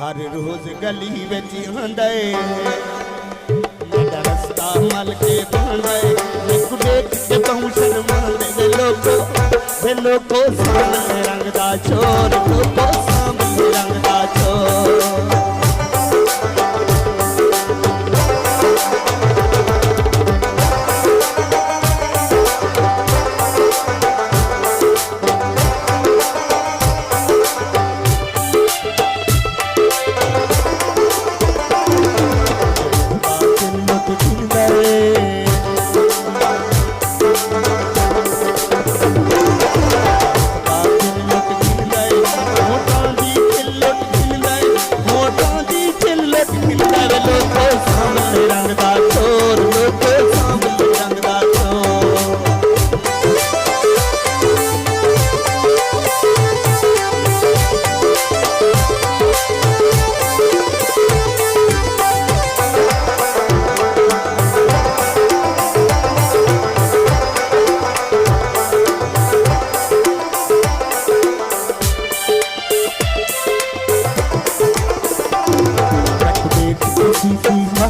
हर रोज गली बिच आंदा मेरा रस्ता मल के बंदा मैनू देख के बहु शर्मांदे वे लोको सामने रंग दा चोर लोको सामने रंग दा चोर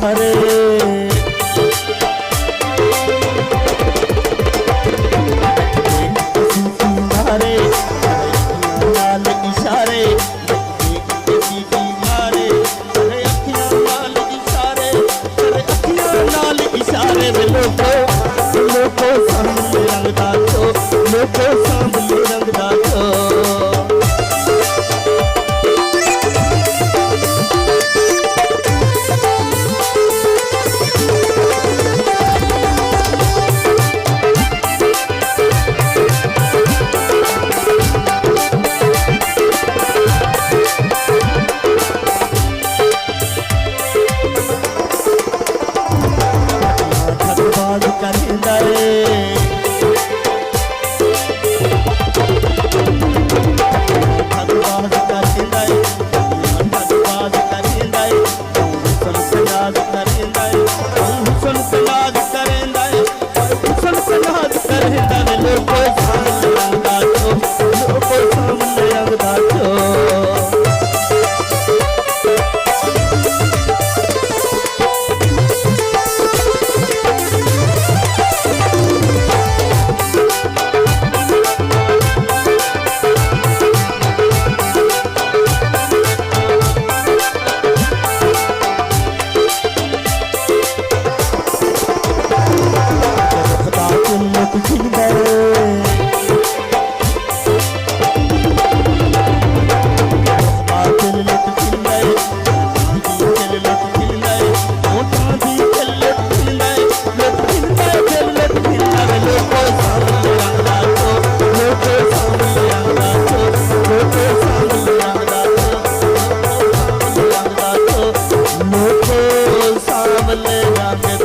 हरे हरे लाल इशारे मारे अखियां लाल इशारे अखियां लाल इशारे लोको सामने रंगदा तो लोको सामने रंगदा तो सामने